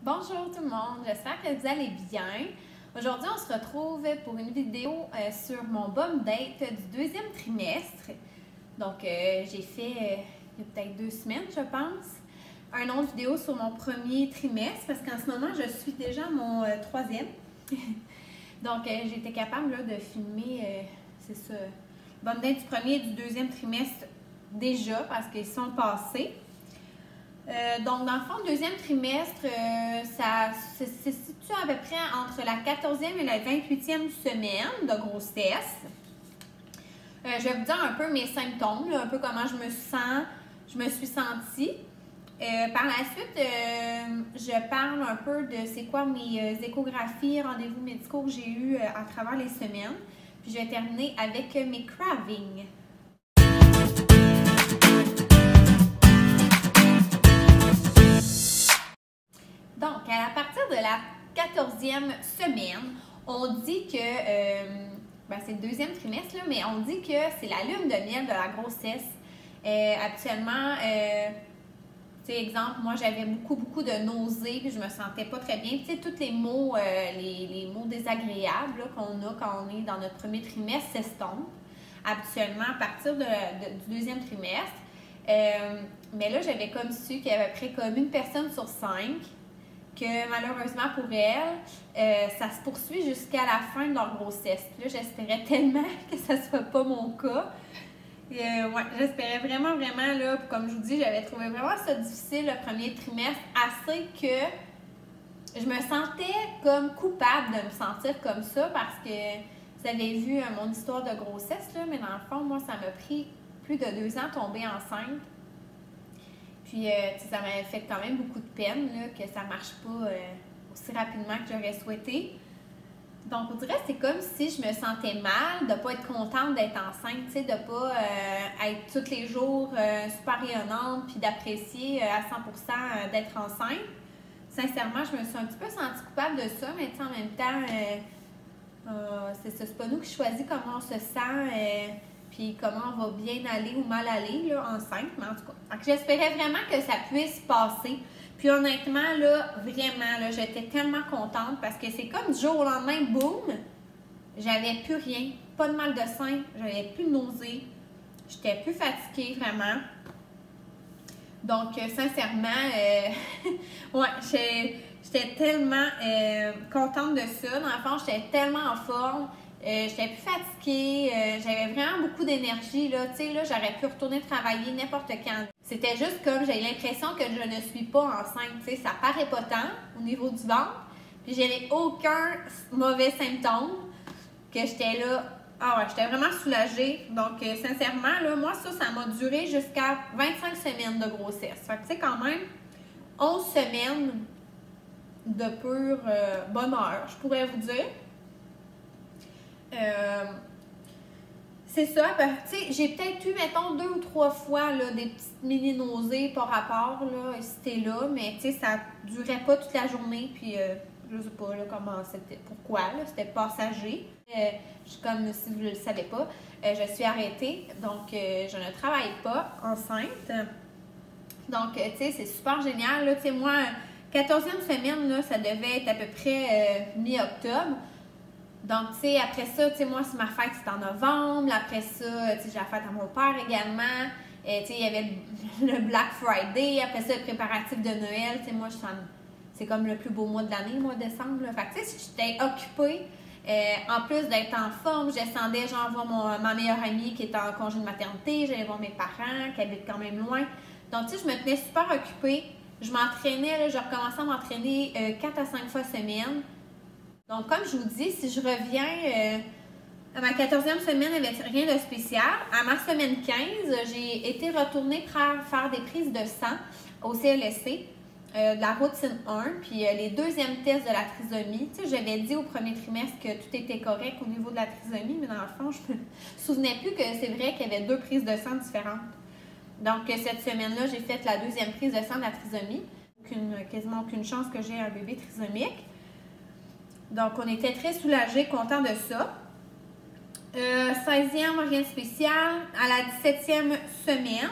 Bonjour tout le monde, j'espère que vous allez bien. Aujourd'hui, on se retrouve pour une vidéo sur mon bum date du deuxième trimestre. Donc, j'ai fait il y a peut-être 2 semaines, je pense, une autre vidéo sur mon premier trimestre parce qu'en ce moment, je suis déjà à mon troisième. Donc, j'ai été capable là, de filmer, c'est ça, le bum date du premier et du deuxième trimestre déjà parce qu'ils sont passés. Donc, dans le fond, le deuxième trimestre, ça se situe à peu près entre la 14e et la 28e semaine de grossesse. Je vais vous dire un peu mes symptômes, là, un peu comment je me suis sentie. Par la suite, je parle un peu de c'est quoi mes échographies, rendez-vous médicaux que j'ai eus à travers les semaines. Puis je vais terminer avec mes cravings. Donc, à partir de la 14e semaine, on dit que, c'est le deuxième trimestre, là, mais on dit que c'est la lune de miel de la grossesse. Actuellement, exemple, moi j'avais beaucoup de nausées, puis je me sentais pas très bien. Tu sais, tous les mots désagréables qu'on a quand on est dans notre premier trimestre s'estompent habituellement à partir du deuxième trimestre. Mais là, j'avais comme su qu'il y avait à peu près comme 1 personne sur 5 que malheureusement pour elle, ça se poursuit jusqu'à la fin de leur grossesse. Puis là, j'espérais tellement que ça ne soit pas mon cas. J'espérais vraiment, là, comme je vous dis, j'avais trouvé vraiment ça difficile le premier trimestre, assez que je me sentais comme coupable de me sentir comme ça parce que vous avez vu mon histoire de grossesse, là, mais dans le fond, moi, ça m'a pris plus de 2 ans à tomber enceinte. Puis, ça m'avait fait quand même beaucoup de peine là, que ça ne marche pas aussi rapidement que j'aurais souhaité. Donc, on dirait que c'est comme si je me sentais mal de ne pas être contente d'être enceinte, de ne pas être tous les jours super rayonnante puis d'apprécier à 100% d'être enceinte. Sincèrement, je me suis un petit peu sentie coupable de ça, mais en même temps, c'est pas nous qui choisissons comment on se sent. Puis comment on va bien aller ou mal aller là, enceinte, mais en tout cas. J'espérais vraiment que ça puisse passer. Puis honnêtement, là, vraiment, là, j'étais tellement contente parce que c'est comme du jour au lendemain, boum, j'avais plus rien, pas de mal de sein, j'avais plus de nausées, j'étais plus fatiguée vraiment. Donc, sincèrement, j'étais tellement contente de ça. Dans le fond, j'étais tellement en forme. J'étais plus fatiguée, j'avais vraiment beaucoup d'énergie, là, tu sais, là, j'aurais pu retourner travailler n'importe quand. C'était juste comme, j'ai l'impression que je ne suis pas enceinte, tu sais, ça paraît pas tant au niveau du ventre, puis j'avais aucun mauvais symptôme, que j'étais là, j'étais vraiment soulagée. Donc, sincèrement, là, moi, ça m'a duré jusqu'à 25 semaines de grossesse. Fait que, tu sais, quand même, 11 semaines de pur bonheur, je pourrais vous dire. C'est ça, tu sais, j'ai peut-être eu, mettons, 2 ou 3 fois là, des petites mini-nausées par rapport, là, c'était là, mais tu sais, ça durait pas toute la journée, puis je sais pas, là, comment c'était, pourquoi, là, c'était passager. Comme si vous ne le savez pas, je suis arrêtée, donc je ne travaille pas enceinte. Donc, tu sais, c'est super génial, là, tu sais, moi, 14e semaine, là, ça devait être à peu près mi-octobre. Donc, tu sais, après ça, tu sais, moi, c'est ma fête, c'est en novembre. Après ça, tu sais, j'ai la fête à mon père également. Tu sais, il y avait le Black Friday. Après ça, le préparatif de Noël. Tu sais, moi, c'est comme le plus beau mois de l'année, le mois de décembre. Là. Fait que, tu sais, j'étais occupée. En plus d'être en forme, je descendais, genre, voir ma meilleure amie qui est en congé de maternité. J'allais voir mes parents qui habitent quand même loin. Donc, tu sais, je me tenais super occupée. Je m'entraînais, là, je recommençais à m'entraîner 4 à 5 fois semaine. Donc, comme je vous dis, si je reviens à ma 14e semaine, il n'y avait rien de spécial. À ma semaine 15, j'ai été retournée faire des prises de sang au CLSC, de la routine 1, puis les 2e tests de la trisomie. Tu sais, j'avais dit au premier trimestre que tout était correct au niveau de la trisomie, mais dans le fond, je me souvenais plus que c'est vrai qu'il y avait 2 prises de sang différentes. Donc, cette semaine-là, j'ai fait la 2e prise de sang de la trisomie. Quasiment aucune chance que j'ai un bébé trisomique. Donc, on était très soulagés, contents de ça. 16e, rien de spécial. À la 17e semaine,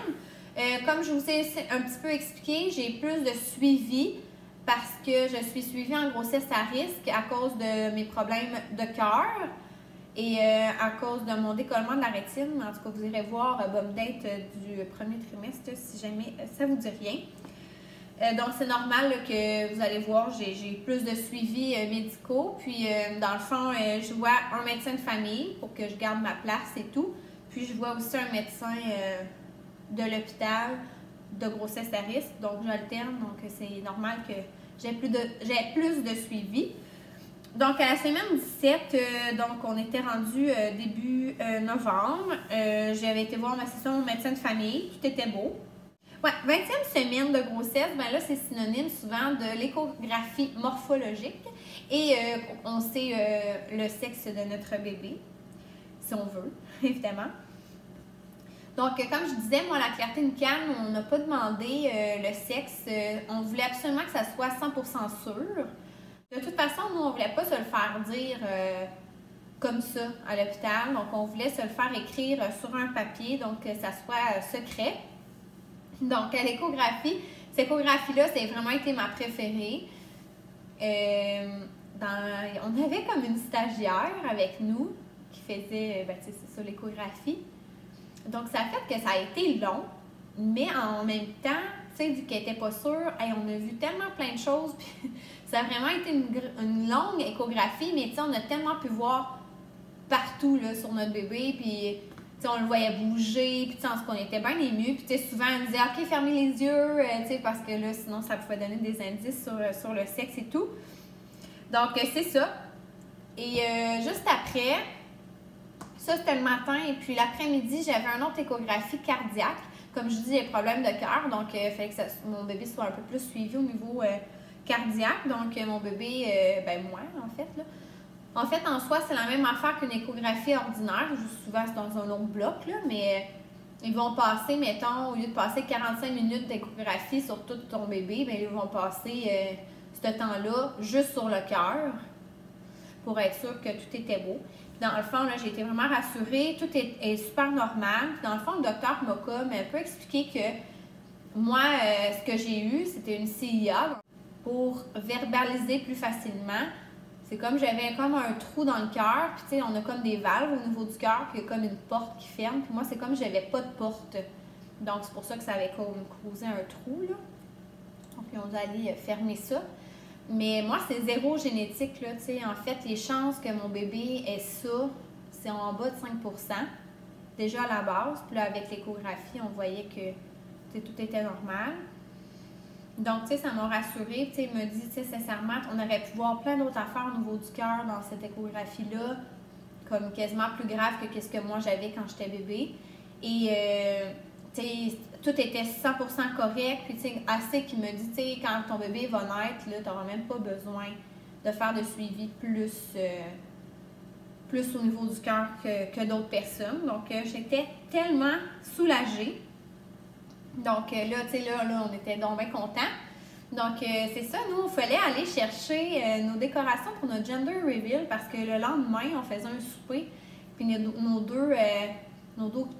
comme je vous ai un petit peu expliqué, j'ai plus de suivi parce que je suis suivie en grossesse à risque à cause de mes problèmes de cœur et à cause de mon décollement de la rétine. En tout cas, vous irez voir Bum Date du premier trimestre si jamais ça vous dit rien. Donc, c'est normal là, que vous allez voir, j'ai plus de suivis médicaux. Puis, dans le fond, je vois un médecin de famille pour que je garde ma place et tout. Puis, je vois aussi un médecin de l'hôpital de grossesse à risque. Donc, j'alterne. Donc, c'est normal que j'ai plus de suivi. Donc, à la semaine 17, donc, on était rendu début novembre. J'avais été voir ma session au médecin de famille. Tout était beau. Ouais, 20e semaine de grossesse, ben là, c'est synonyme souvent de l'échographie morphologique. Et on sait le sexe de notre bébé, si on veut, évidemment. Donc, comme je disais, moi, la clarté nucléaire, on n'a pas demandé le sexe. On voulait absolument que ça soit 100% sûr. De toute façon, nous, on ne voulait pas se le faire dire comme ça à l'hôpital. Donc, on voulait se le faire écrire sur un papier, donc que ça soit secret. Donc, à l'échographie, cette échographie-là, ça a vraiment été ma préférée. On avait comme une stagiaire avec nous qui faisait, c'est ça, l'échographie. Donc, ça a fait que ça a été long, mais en même temps, tu sais, vu qu'elle n'était pas sûre, on a vu tellement plein de choses, puis ça a vraiment été une longue échographie, mais tu sais, on a tellement pu voir partout là, sur notre bébé, puis on le voyait bouger, puis on était bien émus, puis souvent on disait « Ok, fermez les yeux », parce que là, sinon ça pouvait donner des indices sur le sexe et tout. Donc, c'est ça. Et juste après, ça c'était le matin, et puis l'après-midi, j'avais une autre échographie cardiaque. Comme je dis, j'ai problème de cœur, donc il fallait que mon bébé soit un peu plus suivi au niveau cardiaque. Donc, mon bébé, moi, en fait, là. En fait, en soi, c'est la même affaire qu'une échographie ordinaire. Souvent, c'est dans un autre bloc, là, mais ils vont passer, mettons, au lieu de passer 45 minutes d'échographie sur tout ton bébé, bien, ils vont passer ce temps-là juste sur le cœur pour être sûr que tout était beau. Puis dans le fond, là, j'ai été vraiment rassurée. Tout est super normal. Puis dans le fond, le docteur m'a comme un peu expliqué que moi, ce que j'ai eu, c'était une CIA pour verbaliser plus facilement. C'est comme j'avais comme un trou dans le cœur, puis tu sais, on a comme des valves au niveau du cœur, puis il y a comme une porte qui ferme. Puis moi, c'est comme j'avais pas de porte. Donc, c'est pour ça que ça avait causé un trou, là. Donc, ils ont allé fermer ça. Mais moi, c'est zéro génétique, là, tu sais. En fait, les chances que mon bébé ait ça, c'est en bas de 5%. Déjà à la base. Puis là, avec l'échographie, on voyait que tout était normal. Donc, tu sais, ça m'a rassurée. Tu sais, il m'a dit, tu sais, sincèrement, on aurait pu voir plein d'autres affaires au niveau du cœur dans cette échographie-là, comme quasiment plus grave que ce que moi j'avais quand j'étais bébé. Et, tu sais, tout était 100% correct. Puis, tu sais, assez qu'il me dit, tu sais, quand ton bébé va naître, là, tu n'auras même pas besoin de faire de suivi plus au niveau du cœur que d'autres personnes. Donc, j'étais tellement soulagée. Donc là, tu sais, là, on était donc bien contents. Donc, c'est ça, nous, il fallait aller chercher nos décorations pour notre gender reveal parce que le lendemain, on faisait un souper. Puis nos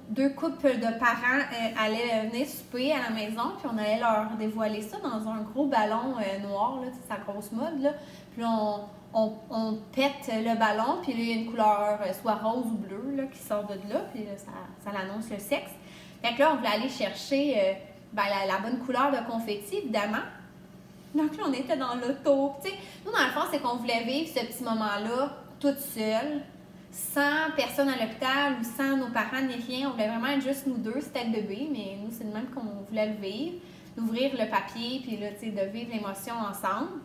deux couples de parents allaient venir souper à la maison. Puis on allait leur dévoiler ça dans un gros ballon noir, là, c'est sa grosse mode, là. Puis on pète le ballon, puis là, il y a une couleur soit rose ou bleue là, qui sort de là. Puis là, ça l'annonce le sexe. Fait que là, on voulait aller chercher la bonne couleur de confetti, évidemment. Donc là, on était dans l'auto. Tu sais, nous, dans le fond, c'est qu'on voulait vivre ce petit moment-là toute seule, sans personne à l'hôpital ou sans nos parents ni rien. On voulait vraiment être juste nous deux, c'était le bébé, mais nous, c'est le même qu'on voulait le vivre. D'ouvrir le papier, puis là, tu sais, de vivre l'émotion ensemble.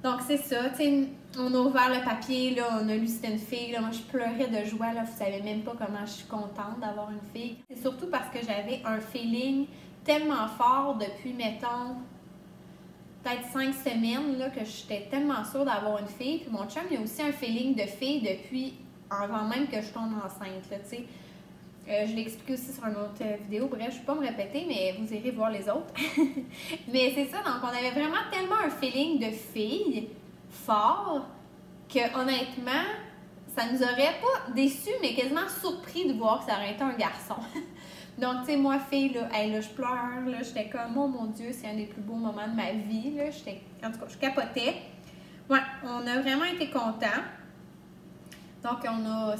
Donc, c'est ça, tu sais, on a ouvert le papier, là, on a lu c'était une fille, là, moi je pleurais de joie, là, vous savez même pas comment je suis contente d'avoir une fille. C'est surtout parce que j'avais un feeling tellement fort depuis, mettons, peut-être 5 semaines, là, que j'étais tellement sûre d'avoir une fille. Puis mon chum, il a aussi un feeling de fille depuis avant même que je tombe enceinte, là, tu sais. Je l'ai expliqué aussi sur une autre vidéo. Bref, je ne vais pas me répéter, mais vous irez voir les autres. Mais c'est ça, donc on avait vraiment tellement un feeling de fille fort que honnêtement, ça nous aurait pas déçus, mais quasiment surpris de voir que ça aurait été un garçon. Donc, tu sais, moi, fille, là, hey, là je pleure, là, j'étais comme, oh mon Dieu, c'est un des plus beaux moments de ma vie, là. En tout cas, je capotais. Ouais, on a vraiment été contents. Donc,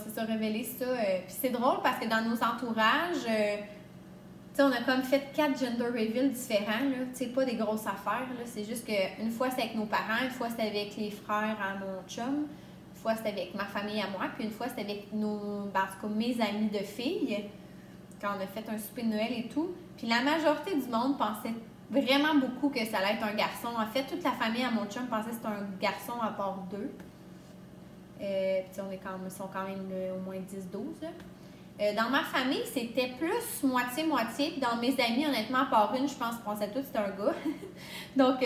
c'est ça, révélé ça. Puis c'est drôle parce que dans nos entourages, tu sais, on a comme fait 4 gender reveals différents, là. Tu sais, pas des grosses affaires, là. C'est juste qu'une fois, c'était avec nos parents, une fois, c'était avec les frères à mon chum, une fois, c'était avec ma famille à moi, puis une fois, c'était avec en tout cas, mes amis de filles, quand on a fait un souper de Noël et tout. Puis la majorité du monde pensait vraiment beaucoup que ça allait être un garçon. En fait, toute la famille à mon chum pensait que c'était un garçon à part 2. Puis ils sont quand même au moins 10-12. Dans ma famille, c'était plus moitié-moitié. Puis dans mes amis, honnêtement, à part une, je pense qu'ils pensaient tous que c'était un gars. Donc,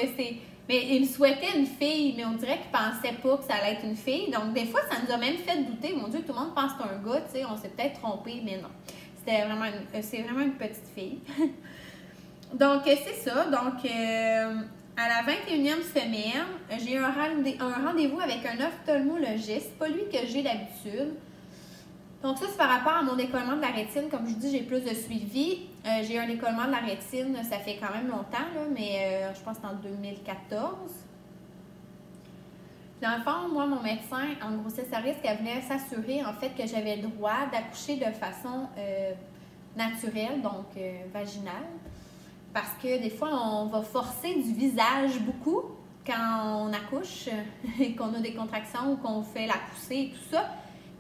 mais ils me souhaitaient une fille, mais on dirait qu'ils pensaient pas que ça allait être une fille. Donc, des fois, ça nous a même fait douter. Mon Dieu, tout le monde pense que c'est un gars, tu sais, on s'est peut-être trompé, mais non. C'est vraiment une petite fille. Donc, c'est ça. Donc, à la 21e semaine, j'ai eu un rendez-vous avec un ophtalmologiste. Pas lui que j'ai d'habitude. Donc, ça, c'est par rapport à mon décollement de la rétine. Comme je vous dis, j'ai plus de suivi. J'ai eu un décollement de la rétine, ça fait quand même longtemps, là, mais je pense que c'est en 2014. Dans le fond, moi, mon médecin en grossesse à risque, elle voulait s'assurer, en fait, que j'avais le droit d'accoucher de façon naturelle, donc vaginale. Parce que des fois, on va forcer du visage beaucoup quand on accouche et qu'on a des contractions ou qu'on fait la poussée et tout ça.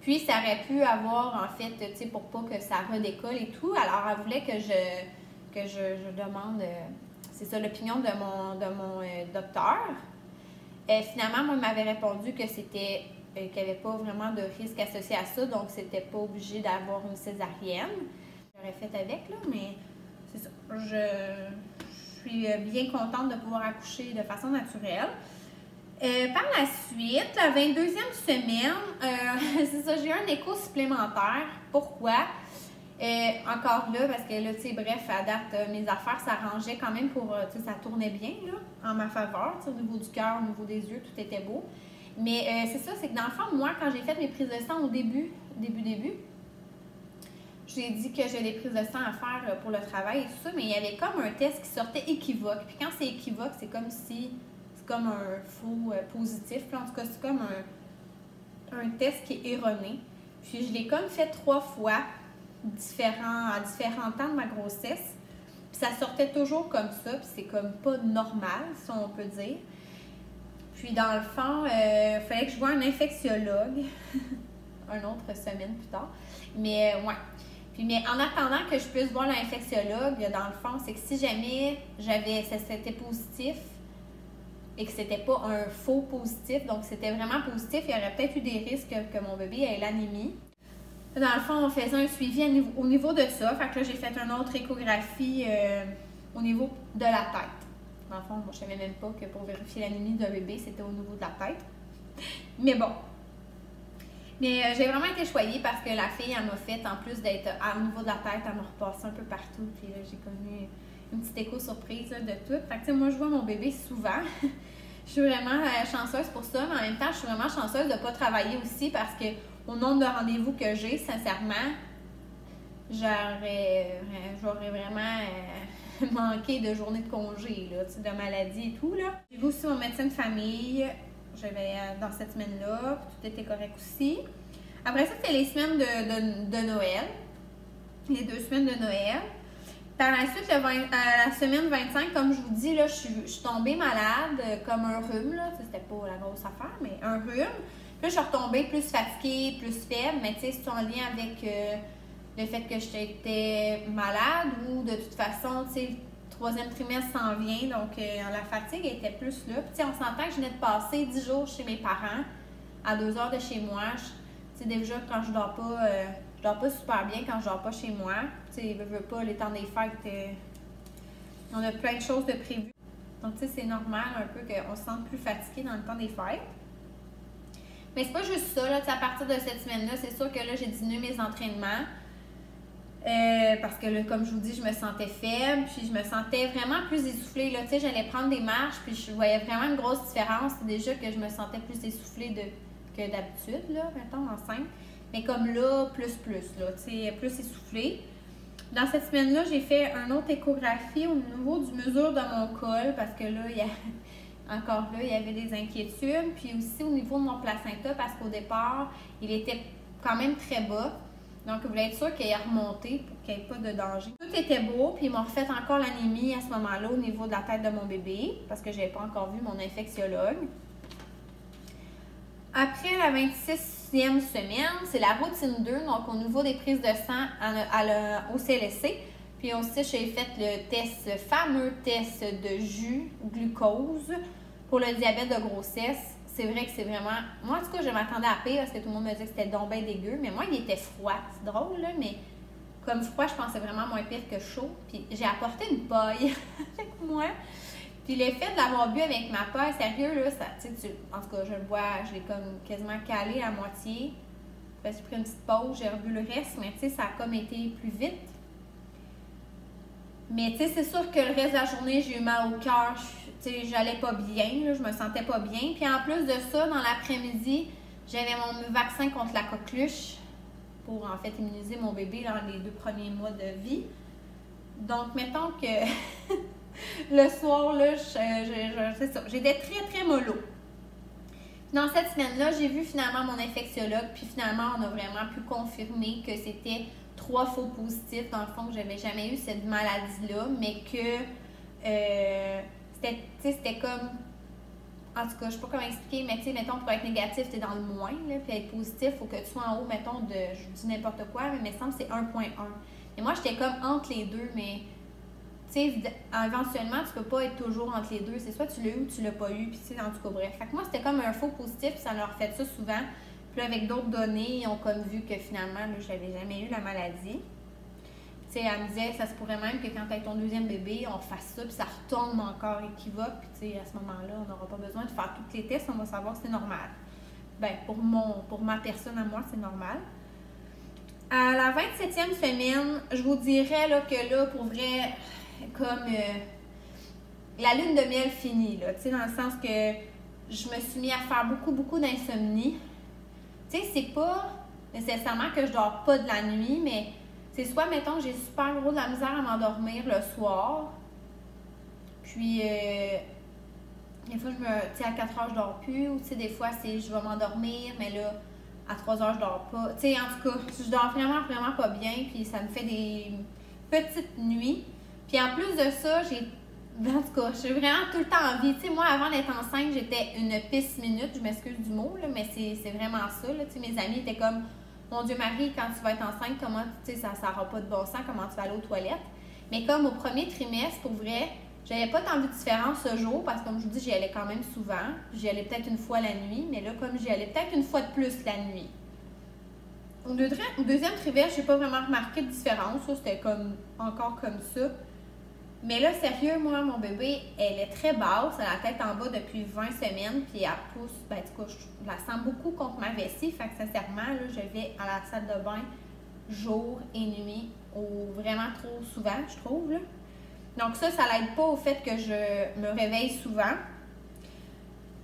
Puis, ça aurait pu avoir, en fait, tu sais, pour pas que ça redécolle et tout. Alors, elle voulait que je demande, c'est ça, l'opinion de mon docteur. Finalement, moi, il m'avait répondu que c'était qu'il n'y avait pas vraiment de risque associé à ça, donc c'était pas obligé d'avoir une césarienne. J'aurais fait avec, là, mais c'est ça. Je suis bien contente de pouvoir accoucher de façon naturelle. Par la suite, la 22e semaine, c'est ça, j'ai eu un écho supplémentaire. Pourquoi? Encore là, parce que là, tu sais, bref, à date, mes affaires s'arrangeaient quand même pour, tu sais, ça tournait bien, là, en ma faveur, tu sais, au niveau du cœur, au niveau des yeux, tout était beau. Mais c'est ça, c'est que dans le fond, moi, quand j'ai fait mes prises de sang au début, j'ai dit que j'ai des prises de sang à faire pour le travail et tout ça, mais il y avait comme un test qui sortait équivoque. Puis quand c'est équivoque, c'est comme un faux positif. Puis en tout cas, c'est comme un test qui est erroné. Puis je l'ai comme fait 3 fois à différents temps de ma grossesse. Puis ça sortait toujours comme ça. Puis c'est comme pas normal, si on peut dire. Puis dans le fond, il fallait que je voie un infectiologue. Une autre semaine plus tard. Mais ouais. Puis, mais en attendant que je puisse voir l'infectiologue, dans le fond, c'est que si jamais c'était positif et que c'était pas un faux positif, donc c'était vraiment positif, il y aurait peut-être eu des risques que mon bébé ait l'anémie. Dans le fond, on faisait un suivi au niveau de ça. Fait que là, j'ai fait une autre échographie au niveau de la tête. Dans le fond, moi, je savais même pas que pour vérifier l'anémie d'un bébé, c'était au niveau de la tête. Mais bon. Mais j'ai vraiment été choyée parce que la fille, elle m'a fait, en plus d'être au niveau de la tête, elle m'a repassé un peu partout. Puis là, j'ai connu une petite écho-surprise de tout. Fait que, tu sais, moi, je vois mon bébé souvent. Je suis vraiment chanceuse pour ça, mais en même temps, je suis vraiment chanceuse de ne pas travailler aussi parce que au nombre de rendez-vous que j'ai, sincèrement, j'aurais vraiment manqué de journées de congé, là, tu sais, de maladie et tout, là. J'ai vu aussi mon médecin de famille. J'avais dans cette semaine-là, tout était correct aussi. Après ça, c'était les semaines de Noël. Les 2 semaines de Noël. Par la suite, la semaine 25, comme je vous dis, là, je suis tombée malade, comme un rhume, là. C'était pas la grosse affaire, mais un rhume. Puis là, je suis retombée plus fatiguée, plus faible, mais tu sais, c'est en lien avec le fait que j'étais malade ou de toute façon, tu sais, le 3e trimestre s'en vient, donc la fatigue était plus là. Puis, on s'entend que je venais de passer 10 jours chez mes parents, à 2 heures de chez moi. Tu sais, déjà, quand je dors pas super bien quand je dors pas chez moi. Tu sais, je veux pas, les temps des fêtes, on a plein de choses de prévues. Donc, tu sais, c'est normal un peu qu'on se sente plus fatigué dans le temps des fêtes. Mais c'est pas juste ça, là, tu sais, à partir de cette semaine-là, c'est sûr que là, j'ai diminué mes entraînements. Parce que là, comme je vous dis, je me sentais faible, puis je me sentais vraiment plus essoufflée. Là, tu sais, j'allais prendre des marches, puis je voyais vraiment une grosse différence. C'est déjà que je me sentais plus essoufflée que d'habitude, là, mettons, enceinte. Mais comme là, plus, là, tu sais, plus essoufflée. Dans cette semaine-là, j'ai fait une autre échographie au niveau du mesure de mon col parce que là, encore là, il y avait des inquiétudes. Puis aussi au niveau de mon placenta parce qu'au départ, il était quand même très bas. Donc, je voulais être sûre qu'il ait remonté pour qu'il n'y ait pas de danger. Tout était beau, puis ils m'ont refait encore l'anémie à ce moment-là au niveau de la tête de mon bébé parce que je n'avais pas encore vu mon infectiologue. Après la 26e semaine, c'est la routine 2, donc au niveau des prises de sang au CLSC. Puis aussi, j'ai fait le fameux test de jus glucose pour le diabète de grossesse. C'est vrai que c'est vraiment... Moi, en tout cas, je m'attendais à pire parce que tout le monde me disait que c'était donc bien dégueu. Mais moi, il était froid. C'est drôle, là, mais comme froid, je pensais vraiment moins pire que chaud. Puis j'ai apporté une paille avec moi. Puis l'effet de l'avoir bu avec ma paille, sérieux, là, ça, en tout cas, je le bois, je l'ai comme quasiment calé à moitié. J'ai pris une petite pause, j'ai rebu le reste, mais tu sais, ça a comme été plus vite. Mais tu sais, c'est sûr que le reste de la journée, j'ai eu mal au cœur, tu sais, j'allais pas bien, là, je me sentais pas bien. Puis en plus de ça, dans l'après-midi, j'avais mon vaccin contre la coqueluche pour en fait immuniser mon bébé dans les 2 premiers mois de vie. Donc, mettons que... Le soir, là, c'est ça. J'étais très, très mollo. Dans cette semaine-là, j'ai vu finalement mon infectiologue, puis finalement, on a vraiment pu confirmer que c'était 3 faux positifs. Dans le fond, que j'avais jamais eu cette maladie-là, mais que c'était comme... En tout cas, je sais pas comment expliquer, mais tu sais, mettons, pour être négatif, tu es dans le moins, là, puis être positif, il faut que tu sois en haut, mettons, je dis n'importe quoi, mais il me semble que c'est 1,1. Et moi, j'étais comme entre les deux, mais... Tu sais, éventuellement, tu peux pas être toujours entre les deux. C'est soit tu l'as eu ou tu l'as pas eu. Puis, tu sais, en tout cas, bref. Fait que moi, c'était comme un faux positif. Puis ça leur fait ça souvent. Puis là, avec d'autres données, ils ont comme vu que finalement, là, j'avais jamais eu la maladie. Tu sais, elle me disait, ça se pourrait même que quand tu as ton 2e bébé, on fasse ça. Puis ça retombe encore équivoque. Puis, tu sais, à ce moment-là, on n'aura pas besoin de faire tous les tests. On va savoir que c'est normal. Ben, pour ma personne à moi, c'est normal. À la 27e semaine, je vous dirais là, que là, pour vrai... comme la lune de miel finie, là, tu sais, dans le sens que je me suis mis à faire beaucoup d'insomnie. Tu sais, c'est pas nécessairement que je dors pas de la nuit, mais c'est soit, mettons, j'ai super gros de la misère à m'endormir le soir, puis des fois, tu sais, à 4 heures, je dors plus, ou tu sais, des fois, c'est je vais m'endormir, mais là, à 3 heures, je dors pas. Tu sais, en tout cas, je dors vraiment pas bien, puis ça me fait des petites nuits. Puis en plus de ça, en tout cas, j'ai vraiment tout le temps envie. Tu sais, moi, avant d'être enceinte, j'étais une pisse minute. Je m'excuse du mot, là, mais c'est vraiment ça. Là. Tu sais, mes amis étaient comme, mon Dieu, Marie, quand tu vas être enceinte, comment, tu sais, ça n'aura pas de bon sens, comment tu vas aller aux toilettes. Mais comme au premier trimestre, pour vrai, j'avais pas tant de différence ce jour parce que, comme je vous dis, j'y allais quand même souvent. J'y allais peut-être une fois la nuit, mais là, comme j'y allais peut-être une fois de plus la nuit. Au 2e trimestre, j'ai pas vraiment remarqué de différence. Ça, c'était comme encore comme ça. Mais là, sérieux, moi, mon bébé, elle est très basse, elle a la tête en bas depuis 20 semaines, puis elle pousse, ben, du coup, je la sens beaucoup contre ma vessie, fait que sincèrement, là, je vais à la salle de bain jour et nuit, ou vraiment trop souvent, je trouve, là. Donc ça l'aide pas au fait que je me réveille souvent.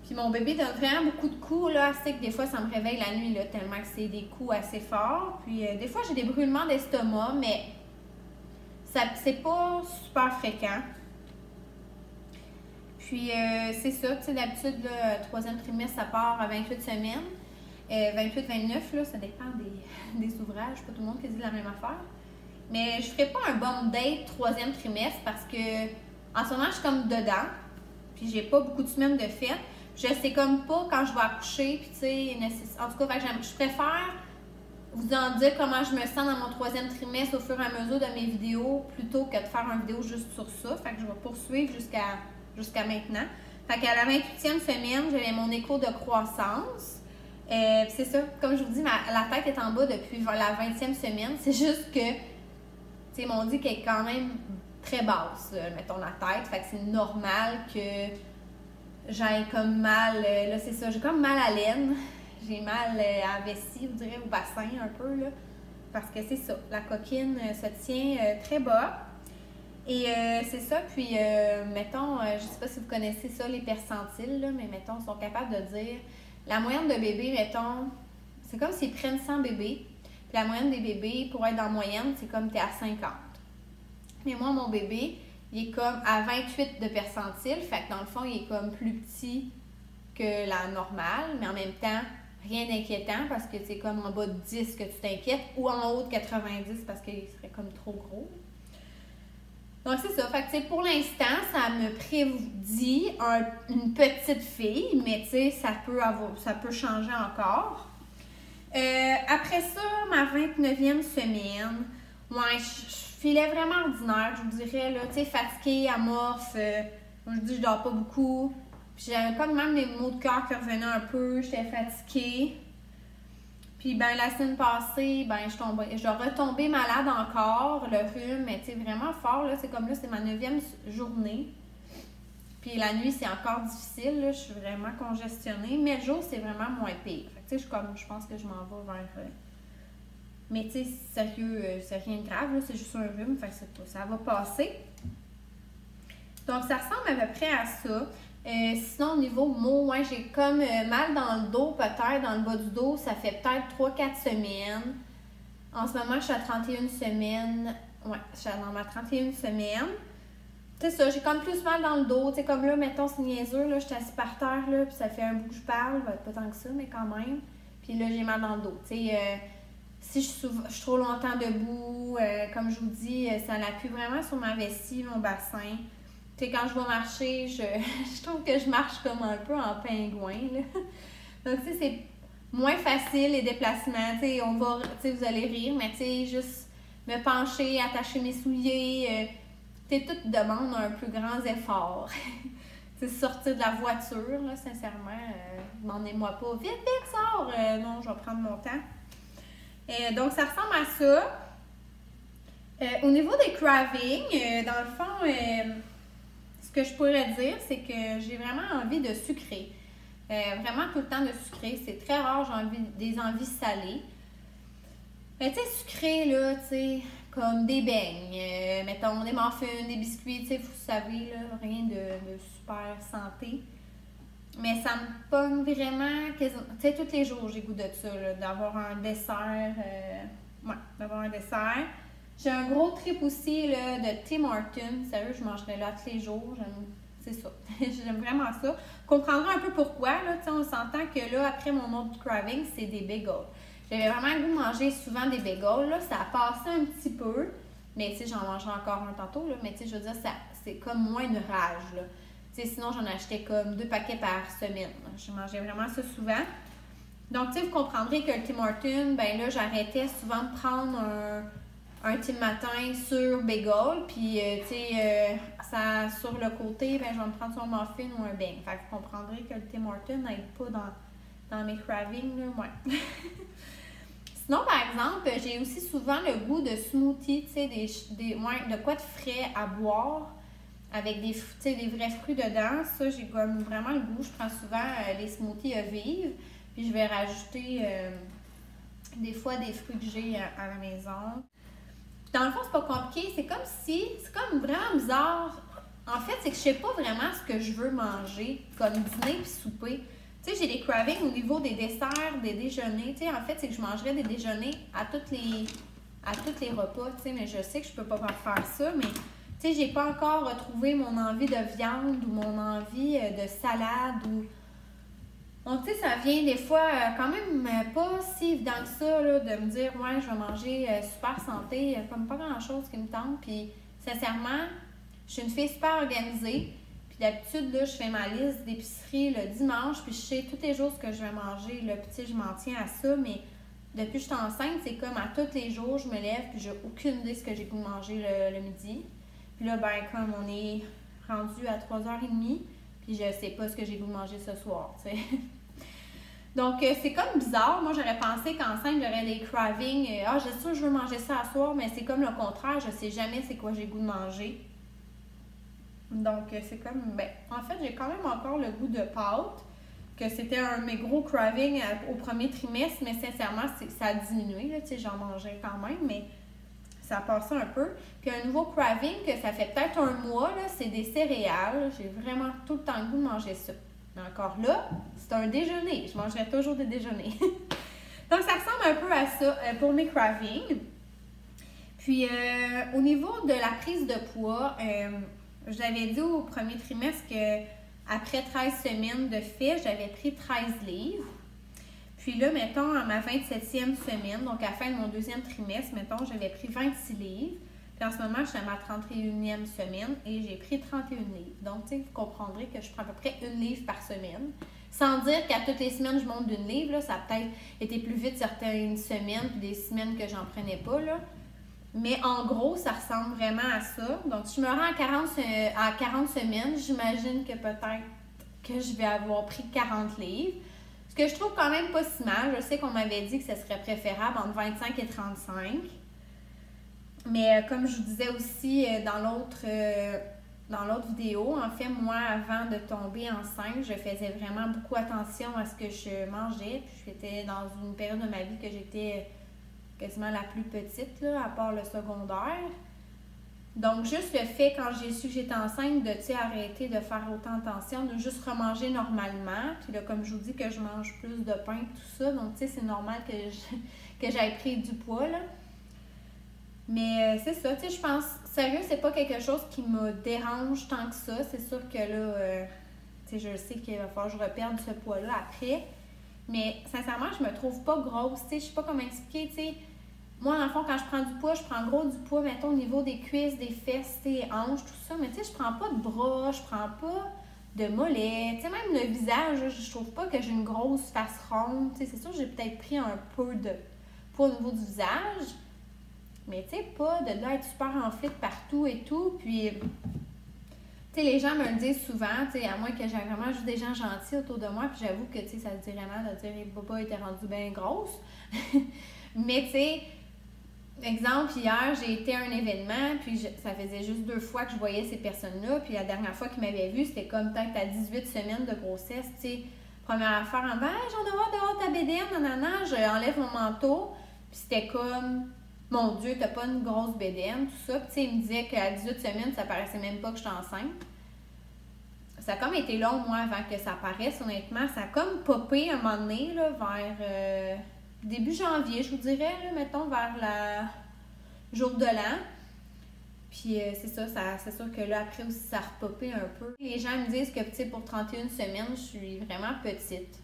Puis mon bébé donne vraiment beaucoup de coups, là, assez que des fois, ça me réveille la nuit, là, tellement que c'est des coups assez forts. Puis des fois, j'ai des brûlements d'estomac, mais... c'est pas super fréquent. Puis, c'est ça, tu sais, d'habitude, le 3e trimestre, ça part à 28 semaines. 28-29, là, ça dépend des ouvrages. Pas tout le monde qui dit la même affaire. Mais je ferai pas un bon date 3e trimestre parce que, en ce moment, je suis comme dedans. Puis, j'ai pas beaucoup de semaines de fête. Je sais comme pas quand je vais accoucher. Puis, tu sais, en tout cas, je préfère... vous en dire comment je me sens dans mon 3e trimestre au fur et à mesure de mes vidéos plutôt que de faire une vidéo juste sur ça. Fait que je vais poursuivre jusqu'à maintenant. Fait qu'à la 28e semaine, j'avais mon écho de croissance. C'est ça, comme je vous dis, la tête est en bas depuis la 20e semaine. C'est juste que, tu sais, ils m'ont dit qu'elle est quand même très basse, mettons, la tête. Fait que c'est normal que j'aille comme mal, là c'est ça, j'ai comme mal à l'aine. J'ai mal à la vessie, vous direz, au bassin un peu, là. Parce que c'est ça, la coquine se tient très bas. Et c'est ça, puis mettons, je sais pas si vous connaissez ça, les percentiles, là, mais mettons, ils sont capables de dire, la moyenne de bébés, mettons, c'est comme s'ils prennent 100 bébés. Puis la moyenne des bébés, pour être dans la moyenne, c'est comme t'es à 50. Mais moi, mon bébé, il est comme à 28 de percentile. Fait que dans le fond, il est comme plus petit que la normale. Mais en même temps, rien d'inquiétant parce que c'est comme en bas de 10 que tu t'inquiètes ou en haut de 90 parce qu'il serait comme trop gros. Donc, c'est ça. Fait que, pour l'instant, ça me prédit une petite fille, mais tu sais, ça peut changer encore. Après ça, ma 29e semaine, ouais, je filais vraiment ordinaire, je vous dirais, là, tu sais, fatiguée, amorphe. Je dis, je dors pas beaucoup. Puis j'avais comme même les maux de cœur qui revenaient un peu, j'étais fatiguée. Puis, la semaine passée, je retombée malade encore, le rhume, mais tu sais, vraiment fort, là. C'est comme là, c'est ma 9e journée. Puis la nuit, c'est encore difficile, là. Je suis vraiment congestionnée. Mais le jour, c'est vraiment moins pire. Fait que tu sais, je pense que je m'en vais vers... Mais tu sais, sérieux, c'est rien de grave, là. C'est juste un rhume, fait que ça va passer. Donc, ça ressemble à peu près à ça. Sinon, au niveau mots, ouais, j'ai comme mal dans le dos, peut-être, dans le bas du dos. Ça fait peut-être 3-4 semaines. En ce moment, je suis à 31 semaines. Ouais, je suis dans ma 31e semaine. C'est ça, j'ai comme plus mal dans le dos. Tu sais, comme là, mettons, c'est niaiseux, là, je suis assise par terre, là, puis ça fait un bout que je parle. Pas tant que ça, mais quand même. Puis là, j'ai mal dans le dos. Tu sais, si je suis trop longtemps debout, comme je vous dis, ça n'appuie vraiment sur ma vessie, mon bassin. Tu sais, quand je vais marcher, je trouve que je marche comme un peu en pingouin, là. Donc, tu sais, c'est moins facile les déplacements. Tu sais, vous allez rire, mais tu sais, juste me pencher, attacher mes souliers, tu sais, tout demande un plus grand effort. Tu sais, sortir de la voiture, là, sincèrement, demandez-moi pas, vite, sors! Non, je vais prendre mon temps. Donc, ça ressemble à ça. Au niveau des cravings, dans le fond... ce que je pourrais dire, c'est que j'ai vraiment envie de sucrer. Vraiment tout le temps de sucrer. C'est très rare, j'ai des envies salées. Mais tu sais, sucré, là, tu sais, comme des beignes, mettons, des muffins, des biscuits, tu sais, vous savez, là, rien de super santé. Mais ça me pogne vraiment, tu sais, tous les jours, j'ai goût de ça, là, d'avoir un dessert. D'avoir un dessert. J'ai un gros trip aussi là, de Tim Hortons. Sérieux, je mangerais là tous les jours. C'est ça. J'aime vraiment ça. Vous comprendrez un peu pourquoi. Là, on s'entend que là, après mon autre craving, c'est des bagels. J'avais vraiment le goût de manger souvent des bagels. Là, ça a passé un petit peu. Mais tu sais, j'en mangerai encore un tantôt. Là, mais tu sais, je veux dire, c'est comme moins une rage. Là. Sinon, j'en achetais comme 2 paquets par semaine. Là. Je mangeais vraiment ça souvent. Donc, tu sais, vous comprendrez que le Tim Hortons, ben là, j'arrêtais souvent de prendre un Tim matin sur bagel, puis tu sais, ça sur le côté, ben je vais me prendre sur un muffin ou un beigne. Fait que vous comprendrez que le Tim Hortons n'aide pas dans mes cravings, là, ouais. Sinon, par exemple, j'ai aussi souvent le goût de smoothie, tu sais, de quoi de frais à boire, avec des vrais fruits dedans. Ça, j'ai comme vraiment le goût. Je prends souvent les smoothies vives, puis je vais rajouter des fois des fruits que j'ai à la maison. Dans le fond, c'est pas compliqué. C'est comme vraiment bizarre. En fait, c'est que je sais pas vraiment ce que je veux manger comme dîner puis souper. Tu sais, j'ai des cravings au niveau des desserts, des déjeuners. Tu sais, en fait, c'est que je mangerais des déjeuners à tous les repas. Tu sais, mais je sais que je peux pas faire ça. Mais, tu sais, j'ai pas encore retrouvé mon envie de viande ou mon envie de salade ou... Donc, tu sais, ça vient des fois quand même pas si évident que ça, là, de me dire, ouais, je vais manger super santé, comme pas grand-chose qui me tente. Puis, sincèrement, je suis une fille super organisée. Puis, d'habitude, là, je fais ma liste d'épicerie le dimanche, puis je sais tous les jours ce que je vais manger. Là, puis, tu sais, je m'en tiens à ça, mais depuis que je suis enceinte, c'est comme à tous les jours, je me lève, puis j'ai aucune idée de ce que j'ai goût de manger le midi. Puis là, ben, comme on est rendu à 3h30, puis je sais pas ce que j'ai goût de manger ce soir, tu sais. Donc, c'est comme bizarre. Moi, j'aurais pensé qu'enceinte, j'aurais des cravings. Je sais que je veux manger ça à soir, mais c'est comme le contraire. Je sais jamais c'est quoi j'ai goût de manger. Donc, c'est comme... en fait, j'ai quand même encore le goût de pâtes, que c'était un de mes gros cravings au premier trimestre, mais sincèrement, ça a diminué. Là, tu sais, j'en mangeais quand même, mais ça a passé un peu. Puis, un nouveau craving que ça fait peut-être un mois, là, c'est des céréales. J'ai vraiment tout le temps le goût de manger ça. Encore là, c'est un déjeuner. Je mangerai toujours des déjeuners. Donc, ça ressemble un peu à ça pour mes cravings. Puis, au niveau de la prise de poids, je l'avais dit au premier trimestre que après 13 semaines de fait, j'avais pris 13 livres. Puis là, mettons, à ma 27e semaine, donc à la fin de mon deuxième trimestre, mettons, j'avais pris 26 livres. Puis en ce moment, je suis à ma 31e semaine et j'ai pris 31 livres. Donc, tu sais, vous comprendrez que je prends à peu près 1 livre par semaine. Sans dire qu'à toutes les semaines, je monte d'1 livre. Là, ça a peut-être été plus vite certaines semaines, puis des semaines que j'en prenais pas, là. Mais en gros, ça ressemble vraiment à ça. Donc, si je me rends à 40 semaines, j'imagine que peut-être que je vais avoir pris 40 livres. Ce que je trouve quand même pas si mal. Je sais qu'on m'avait dit que ce serait préférable entre 25 et 35. Mais comme je vous disais aussi dans l'autre vidéo, en fait, moi, avant de tomber enceinte, je faisais vraiment beaucoup attention à ce que je mangeais. Puis j'étais dans une période de ma vie que j'étais quasiment la plus petite, là, à part le secondaire. Donc, juste le fait, quand j'ai su que j'étais enceinte, de arrêter de faire autant attention, de juste remanger normalement. Puis là, comme je vous dis que je mange plus de pain et tout ça, donc c'est normal que j'aille pris du poids, là. Mais c'est ça, je pense, sérieux, c'est pas quelque chose qui me dérange tant que ça. C'est sûr que là, je sais qu'il va falloir que je reperde ce poids-là après. Mais sincèrement, je me trouve pas grosse, je sais pas comment expliquer, Moi, dans le fond, quand je prends du poids, je prends gros du poids, mettons, au niveau des cuisses, des fesses, hanches, tout ça. Mais je prends pas de bras, je prends pas de mollets. Même le visage, je trouve pas que j'ai une grosse face ronde. C'est sûr que j'ai peut-être pris un peu de poids au niveau du visage. Mais pas de là être super enflée de partout et tout. Puis, les gens me le disent souvent, à moins que j'ai vraiment juste des gens gentils autour de moi. Puis j'avoue que, ça se dirait mal de dire « Baba était rendue bien grosse. » Mais, exemple, hier, j'ai été à un événement, puis ça faisait juste 2 fois que je voyais ces personnes-là. Puis la dernière fois qu'ils m'avaient vue, c'était comme peut-être à 18 semaines de grossesse, Première affaire en bas, j'en ai hâte dehors ta bédaine, nanana, j'enlève mon manteau. Puis c'était comme, mon Dieu, t'as pas une grosse bédaine, tout ça. Puis il me disait qu'à 18 semaines, ça paraissait même pas que j'étais enceinte. Ça a comme été long, moi, avant que ça apparaisse, honnêtement. Ça a comme popé un moment donné, là, vers début janvier, je vous dirais, là, mettons, vers le jour de l'an. Puis c'est ça, c'est sûr que là, après aussi, ça a repopé un peu. Les gens me disent que, pour 31 semaines, je suis vraiment petite.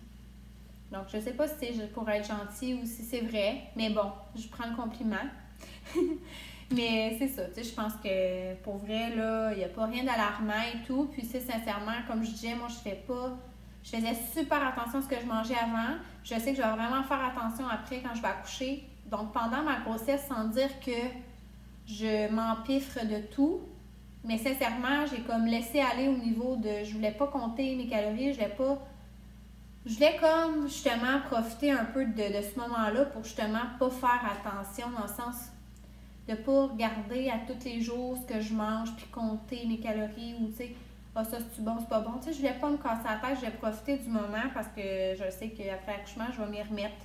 Donc, je sais pas si c'est pour être gentille ou si c'est vrai. Mais bon, je prends le compliment. Mais c'est ça, je pense que pour vrai, là, il n'y a pas rien d'alarmant et tout. Puis, sincèrement, comme je disais, moi, je faisais super attention à ce que je mangeais avant. Je sais que je vais vraiment faire attention après quand je vais accoucher. Donc, pendant ma grossesse, sans dire que je m'empiffre de tout. Mais sincèrement, j'ai comme laissé aller au niveau de... Je voulais pas compter mes calories, je voulais comme justement profiter un peu de ce moment-là pour justement pas faire attention dans le sens de pas regarder à tous les jours ce que je mange puis compter mes calories ou ça c'est bon, c'est pas bon. Je voulais pas me casser la tête, je voulais profiter du moment parce que je sais qu'après l'accouchement, je vais m'y remettre.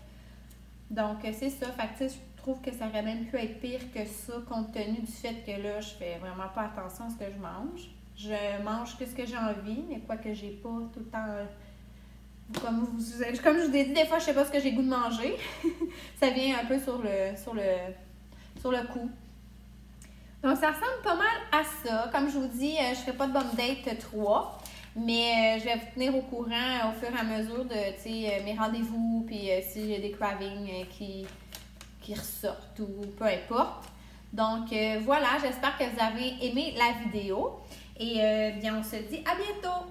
Donc c'est ça, fait que je trouve que ça aurait même pu être pire que ça compte tenu du fait que là, je fais vraiment pas attention à ce que je mange. Je mange que ce que j'ai envie, mais quoi que j'ai pas tout le temps... Comme je vous ai dit, des fois, je sais pas ce que j'ai goût de manger. Ça vient un peu sur le coup. Donc, ça ressemble pas mal à ça. Comme je vous dis, je ferai pas de bomb date 3, mais je vais vous tenir au courant au fur et à mesure de mes rendez-vous, puis si j'ai des cravings qui ressortent ou peu importe. Donc, voilà, j'espère que vous avez aimé la vidéo. Et bien, on se dit à bientôt!